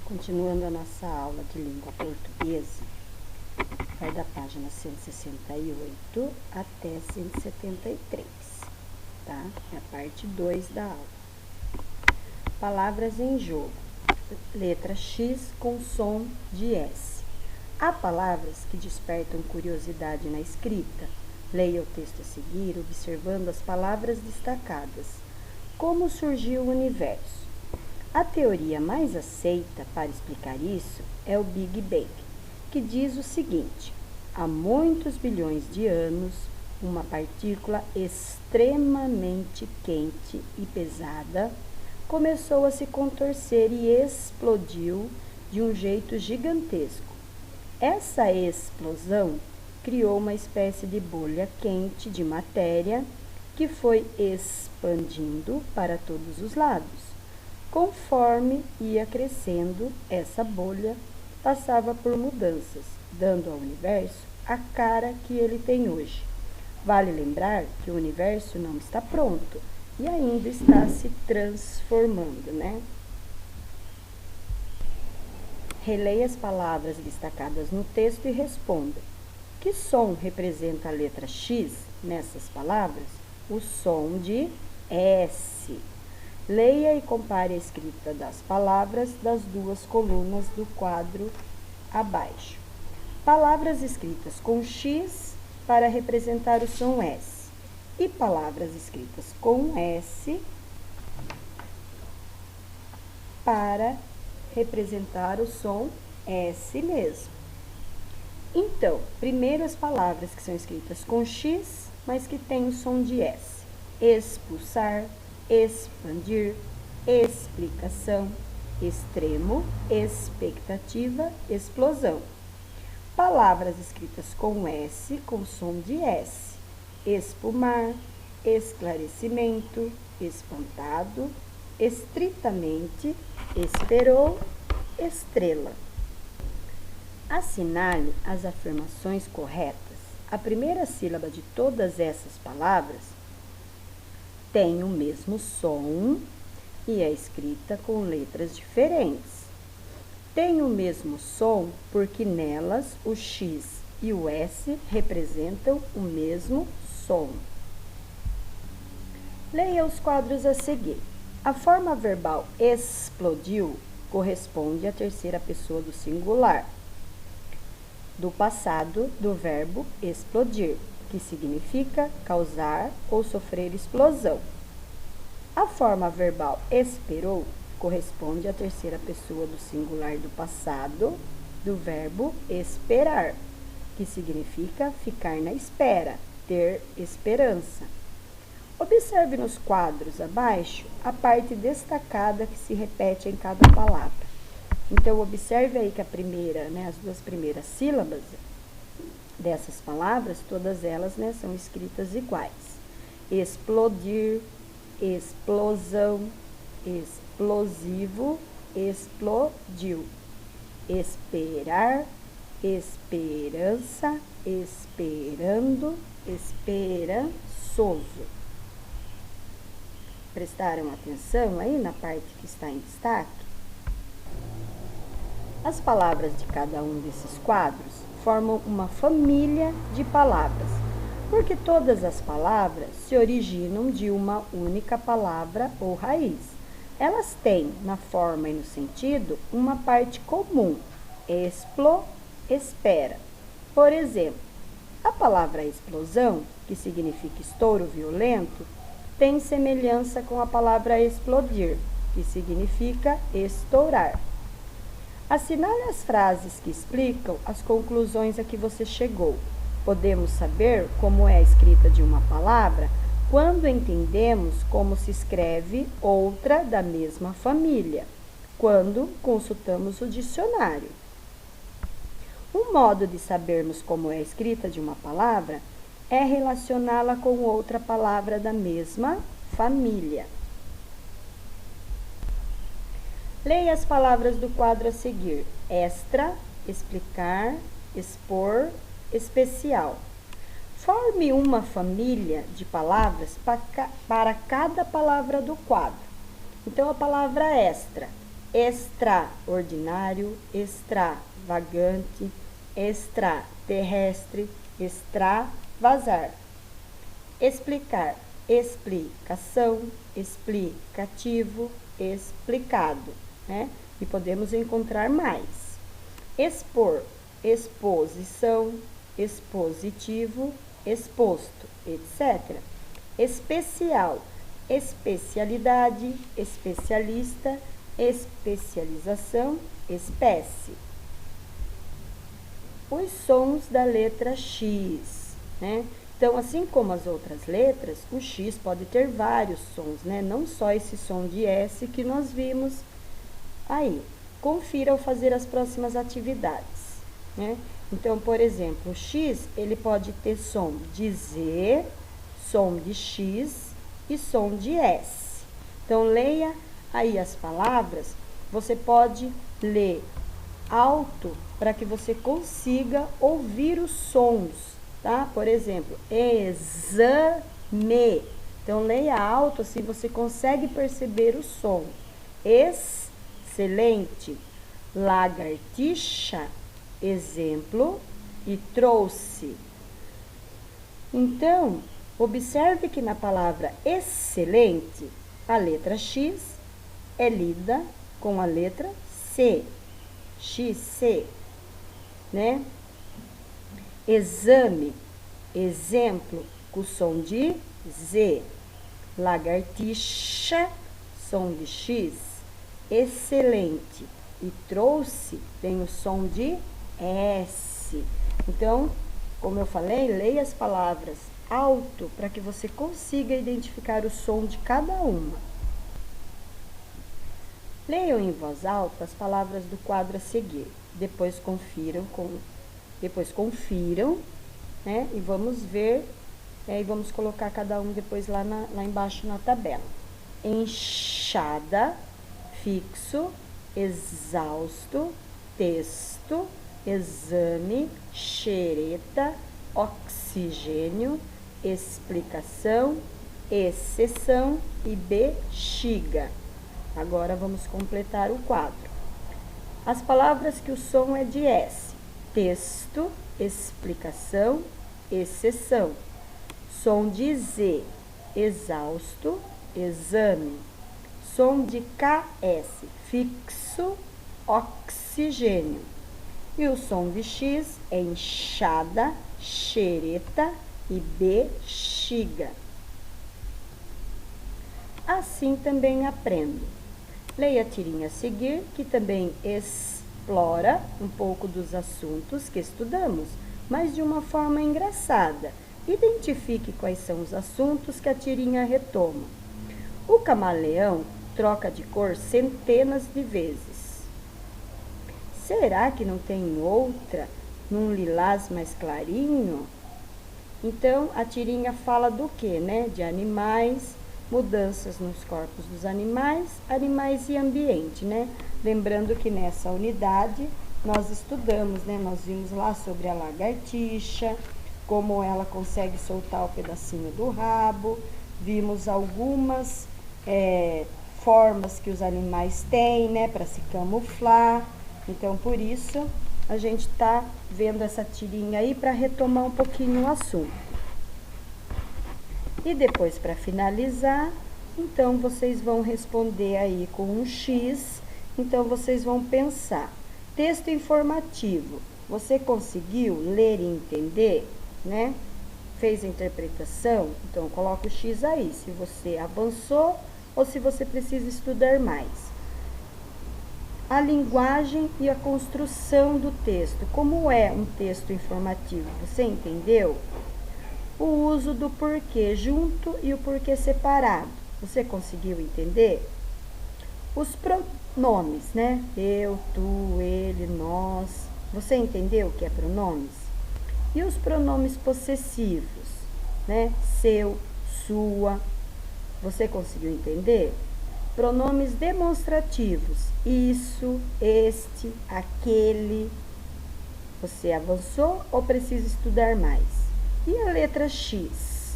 Continuando a nossa aula de língua portuguesa, vai da página 168 até 173, tá? É a parte 2 da aula. Palavras em jogo. Letra X com som de S. Há palavras que despertam curiosidade na escrita. Leia o texto a seguir, observando as palavras destacadas. Como surgiu o universo? A teoria mais aceita para explicar isso é o Big Bang, que diz o seguinte: há muitos bilhões de anos, uma partícula extremamente quente e pesada começou a se contorcer e explodiu de um jeito gigantesco. Essa explosão criou uma espécie de bolha quente de matéria que foi expandindo para todos os lados. Conforme ia crescendo, essa bolha passava por mudanças, dando ao universo a cara que ele tem hoje. Vale lembrar que o universo não está pronto e ainda está se transformando, né? Releia as palavras destacadas no texto e responda. Que som representa a letra X nessas palavras? O som de S. Leia e compare a escrita das palavras das duas colunas do quadro abaixo. Palavras escritas com X para representar o som S e palavras escritas com S para representar o som S mesmo. Então, primeiro as palavras que são escritas com X, mas que têm o som de S. Expulsar, expandir, explicação, extremo, expectativa, explosão. Palavras escritas com S, com som de S. Espumar, esclarecimento, espantado, estritamente, esperou, estrela. Assinale as afirmações corretas. A primeira sílaba de todas essas palavras tem o mesmo som e é escrita com letras diferentes. Tem o mesmo som porque nelas o X e o S representam o mesmo som. Leia os quadros a seguir. A forma verbal explodiu corresponde à terceira pessoa do singular, do passado do verbo explodir, que significa causar ou sofrer explosão. A forma verbal esperou corresponde à terceira pessoa do singular do passado do verbo esperar, que significa ficar na espera, ter esperança. Observe nos quadros abaixo a parte destacada que se repete em cada palavra. Então, observe aí que a primeira, as duas primeiras sílabas dessas palavras, todas elas, são escritas iguais. Explodir, explosão, explosivo, explodiu. Esperar, esperança, esperando, esperançoso. Prestaram atenção aí na parte que está em destaque? As palavras de cada um desses quadros formam uma família de palavras, porque todas as palavras se originam de uma única palavra ou raiz. Elas têm, na forma e no sentido, uma parte comum, espera. Por exemplo, a palavra explosão, que significa estouro violento, tem semelhança com a palavra explodir, que significa estourar. Assinale as frases que explicam as conclusões a que você chegou. Podemos saber como é a escrita de uma palavra quando entendemos como se escreve outra da mesma família, quando consultamos o dicionário. Um modo de sabermos como é a escrita de uma palavra é relacioná-la com outra palavra da mesma família. Leia as palavras do quadro a seguir. Extra, explicar, expor, especial. Forme uma família de palavras para cada palavra do quadro. Então, a palavra extra extraordinário, extravagante, extraterrestre, extravasar. Explicar, explicação, explicativo, explicado, né? E podemos encontrar mais. Expor, exposição, expositivo, exposto, etc. Especial, especialidade, especialista, especialização, espécie. Os sons da letra X, né? Então, assim como as outras letras, o X pode ter vários sons, né? Não só esse som de S que nós vimos aí. Confira ao fazer as próximas atividades, né? Então, por exemplo, o X, ele pode ter som de Z, som de X e som de S. Então, leia aí as palavras. Você pode ler alto para que você consiga ouvir os sons, tá? Por exemplo, exame. Então, leia alto, assim você consegue perceber o som. Excelente. Lagartixa, exemplo, e trouxe. Então, observe que na palavra excelente, a letra X é lida com a letra C. XC, né? Exame, exemplo, com o som de Z. Lagartixa, som de X. Excelente. E trouxe, tem o som de S. Então, como eu falei, leia as palavras alto para que você consiga identificar o som de cada uma. Leiam em voz alta as palavras do quadro a seguir. Depois confiram, né? E vamos ver, e vamos colocar cada um depois lá embaixo na tabela. Enxada, fixo, exausto, texto, exame, xereta, oxigênio, explicação, exceção e bexiga. Agora vamos completar o quadro. As palavras que o som é de S: texto, explicação, exceção. Som de Z: exausto, exame. Som de KS: fixo, oxigênio. E o som de X é enxada, xereta e bexiga. Assim também aprendo. Leia a tirinha a seguir, que também explora um pouco dos assuntos que estudamos, mas de uma forma engraçada. Identifique quais são os assuntos que a tirinha retoma. O camaleão troca de cor centenas de vezes. Será que não tem outra num lilás mais clarinho? Então, a tirinha fala do quê, né? De animais, mudanças nos corpos dos animais, animais e ambiente, né? Lembrando que nessa unidade nós estudamos, né? Nós vimos lá sobre a lagartixa, como ela consegue soltar o pedacinho do rabo, vimos algumas formas que os animais têm, né? Para se camuflar. Então, por isso, a gente está vendo essa tirinha aí para retomar um pouquinho o assunto. E depois, para finalizar, então, vocês vão responder aí com um X. Então, vocês vão pensar. Texto informativo. Você conseguiu ler e entender, né? Fez a interpretação? Então, coloca o X aí, se você avançou ou se você precisa estudar mais. A linguagem e a construção do texto. Como é um texto informativo? Você entendeu? O uso do porquê junto e o porquê separado. Você conseguiu entender? Os pronomes, né? Eu, tu, ele, nós. Você entendeu o que é pronomes? E os pronomes possessivos, né? Seu, sua. Você conseguiu entender? Pronomes demonstrativos. Isso, este, aquele. Você avançou ou precisa estudar mais? E a letra X?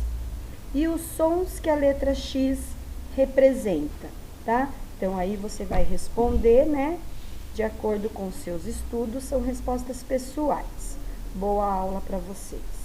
E os sons que a letra X representa, tá? Então, aí você vai responder, né? De acordo com os seus estudos, são respostas pessoais. Boa aula para vocês!